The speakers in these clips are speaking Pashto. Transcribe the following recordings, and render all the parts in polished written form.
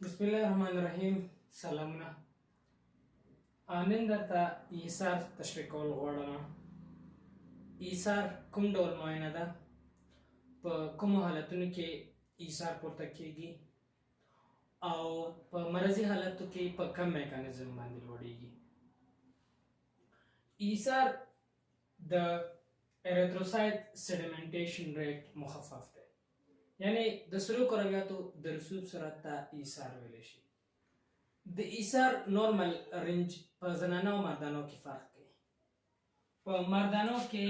بسم الله الرحمن الرحیم. سلامونه. نن درته ESR تشریح کول غواړم. ESR کوم ډول معاینه ده، په کومو حالتونو کې ESR پورته کیږي او په مرضي حالتو کې په کم میکانیزم باندې لوړیږي. ESR د erythrocyte sedimentation rate مخفف دی، یعنی د سروکروياتو د رسوب سرعت ته ESR ویل شي. د ESR نورمال رینج په زنانه او مردانو کې فرق کوي. په مردانو کې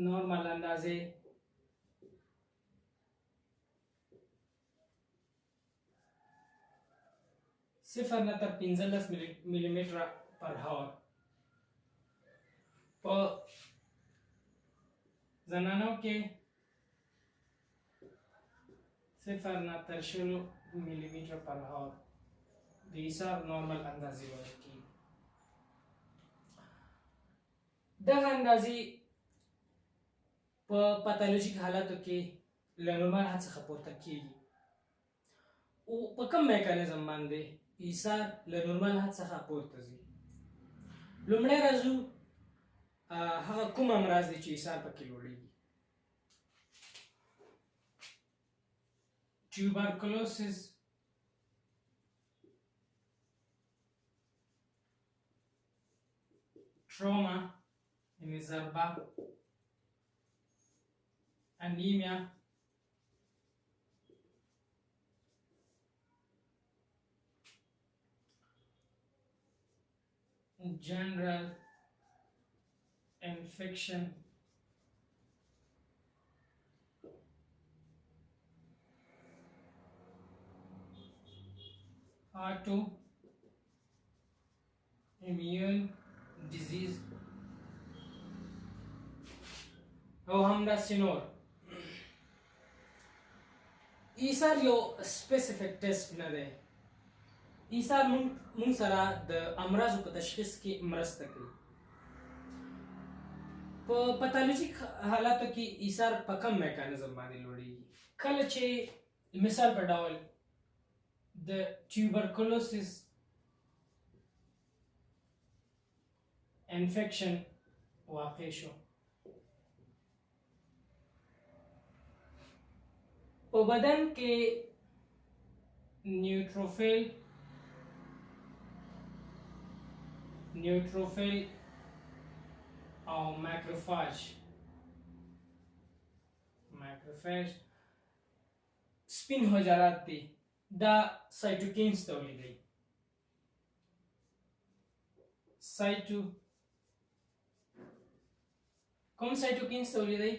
نورمال اندازې 0 نه تر 15 ملي متره پر هاور، په زنانو کې 0 نه تر 20 ملي متره پر هاور د ESR نورمال اندازې ویل کېږي. دغه اندازې په پاتالوژیک حالاتو کې له نورمال حد څخه پورته کېږي. او په کوم میکانیزم باندې ESR له نورمال حد څخه پورته ځي؟ لومړی راځو هغه کوم امراض دي چې ESR پکې لوړیږي. tuberculosis, trauma یعنی ضربه، anemia، general infection، autoimmune disease او همداسې نور. ESR یو سپیسیفیک ټیسټ نه دی. ESR مونږ سره د امراضو په تشخیص کې مرسته کوي. په پاتالوژیک حالاتو کې ESR په کم میکانیزم باندې لوړیږي. کله چې مثال په ډول د tuberculosis انفیکشن واقع شو، په بدن کې نیوټروفیل او ماکروفاج سپین حجرات دي، دا سایټوکینز تولیدوي. کوم سایټوکینز تولیدوي؟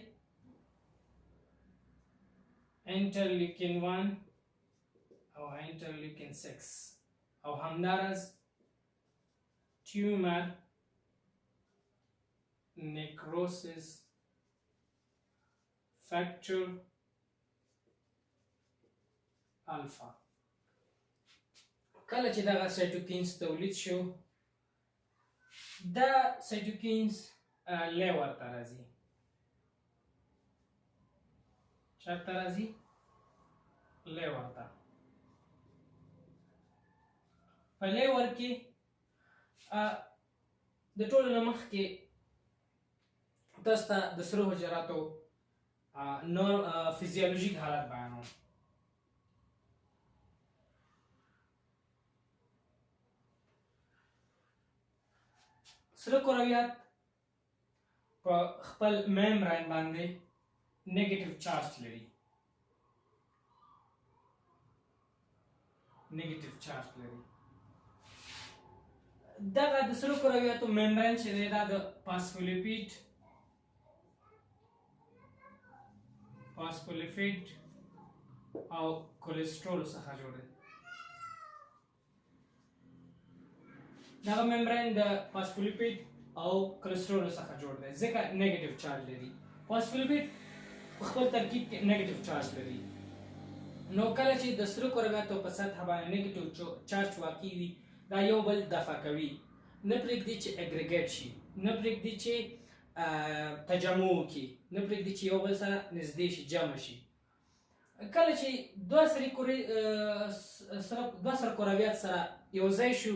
انټرلیوکین 1 او انټرلیوکین 6 او همدارس ټیومر نیکروسس فیکټور الفا. کله چې دغه سایټوکینز تولید شو، دا سایټوکینز لیور ته راځي. چېرته راځي؟ لیور ته. په لیور کې د ټولو نه مخکې تاسو ته د سرو حجراتو فزیولوژیک حالت بیانوم. سروکرويات په خپل میمبرین باندې نیگیټیو چارج لري. دغه د سروکروياتو میمبرین چې دی دا د فاسفولیپید او کولیسټرول څخه جوړ دی. دغه میمبرین د فاسفولیپید او کولیسټرول څخه جوړ دی ځکه نیگیټیو چارج لري. فاسفولیپید په خپل ترکیب کې نیگیټیو چارج لري. نو کله چې د سروکروياتو په سطح باندې نیگیټیو چارج واقع وي، دا یو بل دفع کوي، نه پرېږدي چې اګریګیټ شي، نه پرېږدي چې تجمع وکړي، نه پرېږدي چې یو بل سره نږدې شي، جمع شي. کله چې دوه سرکرویات سره یو ځای شو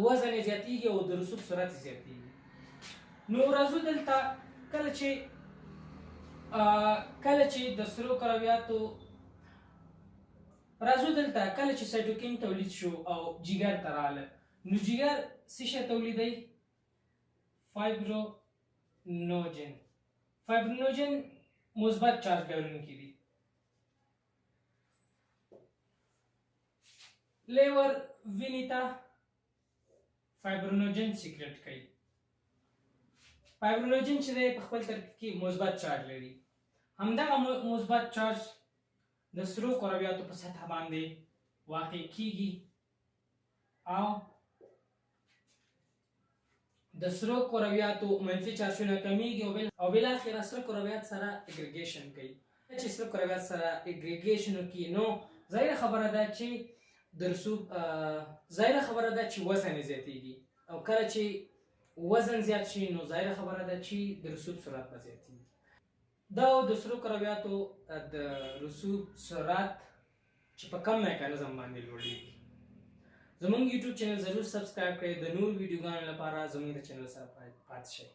وزن یې زیاتېږي او د رسوب سرعت یې زیاتېږي. نو راځو دلته کله چې د سروکرویاتو کله چې سایټوکین تولید شو او جګر ته راغله، نو جګر څه شی تولیدوي؟ فایبرینوجن مثبت چارج لرونکي دي. لیور وینې ته فایبرینوجن سیکریټ کوي. فایبرینوجن چې دی په خپل ترکیب کې مثبت چارج لري. همدغه مثبت چارج د سروکرویاتو په سطح باندې واقع کیږي او د سروکرویاتو منفي چارجونه کمیږي او بالاخره سروکرویات سره اګریګیشن کوي. چې سروکرویات سره اګریګیشن وکړي نو ظاهره خبره ده چې وزن یې زیاتېږي او کله چې وزن زیات شي نو ظاهره خبره ده چې د رسوب سرعت به زیاتېږي. دا د سروکرویاتو د رسوب سرعت چې په کم میکانیزم باندې لوړېږي. زموږ یوټیوب چینل ضرور سبسکرایب کړئ. د نور ویډیوګانو لپاره زموږ د چینل سره پاتې شئ.